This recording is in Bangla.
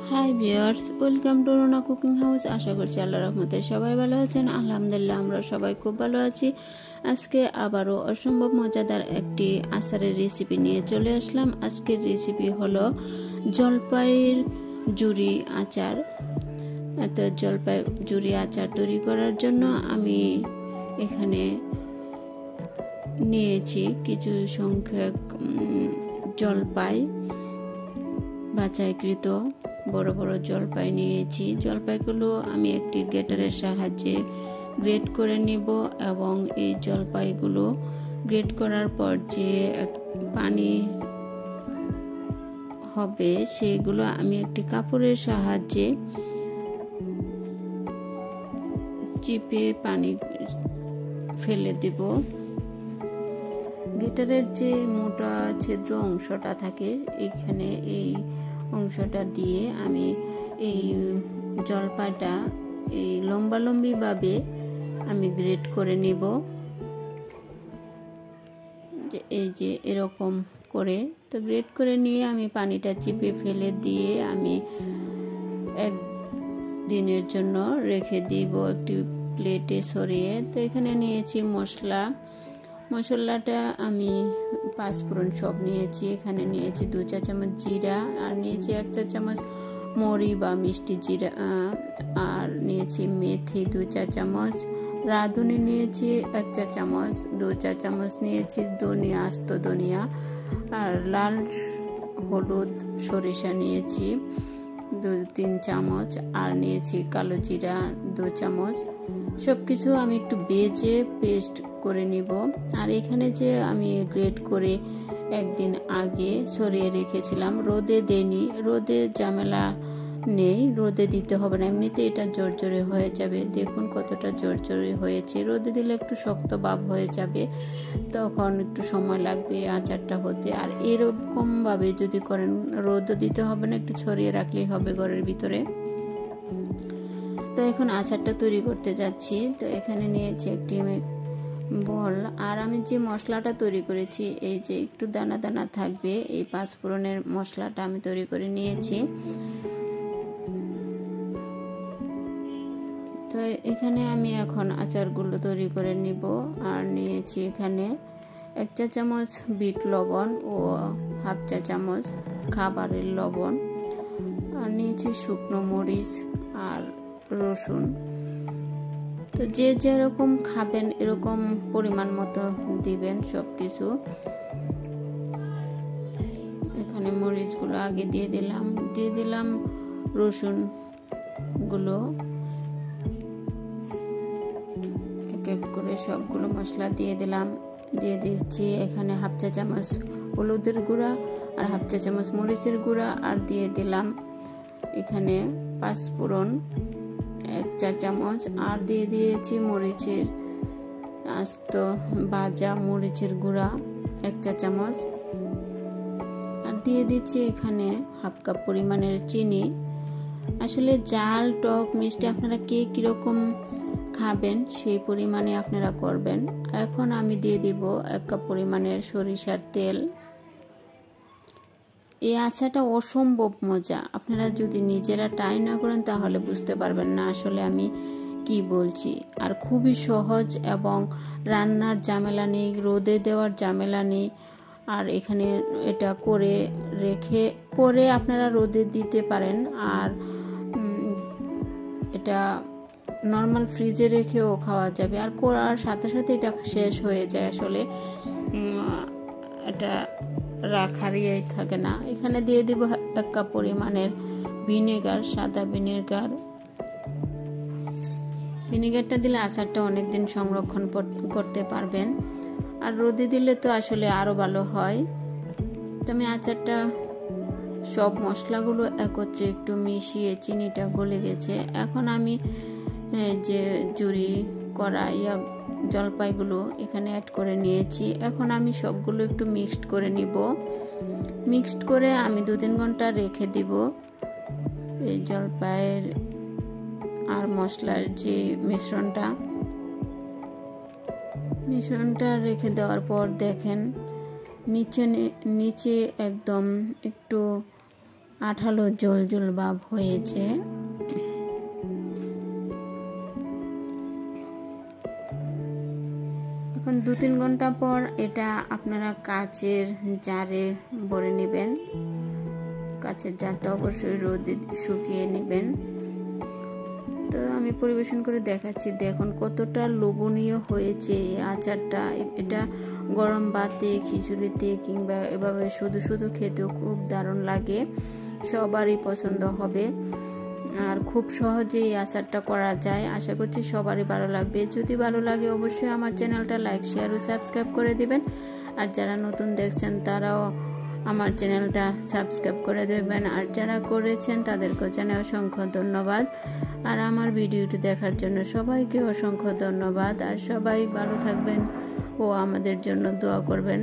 High viewers, welcome to Runa cooking house. আশা করছি আল্লাহর রহমতে সবাই ভালো আছেন। আলহামদুলিল্লাহ আমরা সবাই খুব ভালো আছি। আজকে আবারও অসম্ভব মজাদার একটি আচারের রেসিপি নিয়ে চলে আসলাম। আজকের রেসিপি হলো জলপাইয়ের জুড়ি আচার। এত জলপাই জুড়ি আচার তৈরি করার জন্য আমি এখানে নিয়েছি কিছু সংখ্যক জলপাই, বাছাইকৃত বড় বড় জলপাই নিয়েছি। জলপাইগুলো আমি একটি গ্রেটারের সাহায্যে গ্রেট করে নিব এবং এই জলপাইগুলো গ্রেট করার পর যে পানি হবে সেগুলো আমি একটি কাপড়ের সাহায্যে চিপে পানি ফেলে দেব। গ্রেটারের যে মোটা ছিদ্র অংশটা থাকে এখানে এই অংশটা দিয়ে আমি এই জলপাইটা এই লম্বালম্বি ভাবে আমি গ্রেট করে নেব। এই যে এরকম করে তো গ্রেট করে নিয়ে আমি পানিটা চিপে ফেলে দিয়ে আমি একদিনের জন্য রেখে দিব একটি প্লেটে সরিয়ে। তো এখানে নিয়েছি মশলাটা আমি পাঁচফোড়ন সব নিয়েছি। এখানে নিয়েছি 2 চা চামচ জিরা, আর নিয়েছি 1 চা চামচ মরি বা মিষ্টি জিরা, আর নিয়েছি মেথি 2 চা চামচ, রাঁধুনি নিয়েছি 1 চা চামচ, 2 চা চামচ নিয়েছি ধনিয়া, আস্ত ধনিয়া, আর লাল হলুদ সরিষা নিয়েছি 2-3 চামচ, আর নিয়েছি কালো জিরা 2 চামচ। সবকিছু আমি একটু বেজে পেস্ট করে নিব। আর এখানে যে আমি গ্রেট করে একদিন আগে সরিয়ে রেখেছিলাম, রোদে দেইনি, রোদে ঝামেলা নেই, রোদে দিতে হবে না, এমনিতে এটা জর্জরে হয়ে যাবে। দেখুন কতটা জর্জরে হয়েছে। রোদে দিলে একটু শক্ত ভাব হয়ে যাবে, তখন একটু সময় লাগবে আচারটা হতে। আর এরকম ভাবে যদি করেন রোদও দিতে হবে না, একটু ছড়িয়ে রাখলেই হবে ঘরের ভিতরে। তো এখন আচারটা তৈরি করতে যাচ্ছি। তো এখানে নিয়েছি একটি বল, আর আমি যে মশলাটা তৈরি করেছি এই যে একটু দানা দানা থাকবে এই পাঁচফোড়নের মশলাটা আমি তৈরি করে নিয়েছি। তো এখানে আমি এখন আচারগুলো তৈরি করে নিব। আর নিয়েছি এখানে 1 চা চামচ বিট লবণ ও 1/2 চা চামচ খাবারের লবণ, আর নিয়েছি শুকনো মরিচ আর রসুন। তো যে যেরকম খাবেন এরকম পরিমাণ মতো দিবেন সবকিছু। এখানে মরিচগুলো আগে দিয়ে দিলাম রসুন গুলো এক এক করে সবগুলো মশলা দিয়ে দিচ্ছি। এখানে 1/2 চা চামচ হলুদের গুঁড়া আর 1/2 চা চামচ মরিচের গুঁড়া, আর দিয়ে দিলাম এখানে পাঁচফোড়ন 1 চা চামচ, আর দিয়ে দিয়েছি মরিচের আস্ত ভাজা মরিচের গুঁড়া 1 চা চামচ, আর দিয়ে দিচ্ছি এখানে 1/2 কাপ পরিমাণের চিনি। আসলে জাল টক মিষ্টি আপনারা কে কিরকম খাবেন সেই পরিমাণে আপনারা করবেন। এখন আমি দিয়ে দিব 1 কাপ পরিমাণের সরিষার তেল। এই আচারটা অসম্ভব মজা, আপনারা যদি নিজেরা ট্রাই না করেন তাহলে বুঝতে পারবেন না আসলে আমি কি বলছি। আর খুবই সহজ এবং রান্নার ঝামেলা নেই, রোদে দেওয়ার ঝামেলা নেই। আর এখানে এটা করে আপনারা রোদে দিতে পারেন, আর এটা নর্মাল ফ্রিজে রেখেও খাওয়া যাবে। আর করার সাথে সাথে এটা শেষ হয়ে যায়, আসলে এটা রাখার ইয়ে থাকে না। এখানে দিয়ে দিব 1 কাপ পরিমাণের ভিনেগার, সাদা ভিনেগারটা দিলে আচারটা অনেকদিন সংরক্ষণ করতে পারবেন। আর রোদে দিলে তো আসলে আরো ভালো হয়। তো আমি আচারটা সব মশলাগুলো একত্রে একটু মিশিয়ে, চিনিটা গলে গেছে, এখন আমি যে জুড়ি করা জলপাইগুলো এখানে অ্যাড করে নিয়েছি। এখন আমি সবগুলো একটু মিক্সড করে নিব। মিক্সড করে আমি 2-3 ঘন্টা রেখে দিব। এই জলপাইয়ের আর মশলার যে মিশ্রণটা রেখে দেওয়ার পর দেখেন নিচে একদম একটু আঠালো জল জল ভাব হয়েছে। এখন 2-3 ঘন্টা পর এটা আপনারা কাচের জারে ভরে নেবেন। কাচের জারটা অবশ্যই রোদে শুকিয়ে নেবেন। তো আমি পরিবেশন করে দেখাচ্ছি, দেখুন কতটা লোভনীয় হয়েছে এই আচারটা। এটা গরম ভাতে, খিচুড়িতে কিংবা এভাবে শুধু শুধু খেতেও খুব দারুণ লাগে, সবারই পছন্দ হবে। আর খুব সহজেই আচারটা করা যায়। আশা করছি সবারই ভালো লাগবে। যদি ভালো লাগে অবশ্যই আমার চ্যানেলটা লাইক, শেয়ার ও সাবস্ক্রাইব করে দিবেন। আর যারা নতুন দেখছেন তারাও আমার চ্যানেলটা সাবস্ক্রাইব করে দেবেন। আর যারা করেছেন তাদেরকেও জানাই অসংখ্য ধন্যবাদ। আর আমার ভিডিওটি দেখার জন্য সবাইকে অসংখ্য ধন্যবাদ। আর সবাই ভালো থাকবেন ও আমাদের জন্য দোয়া করবেন।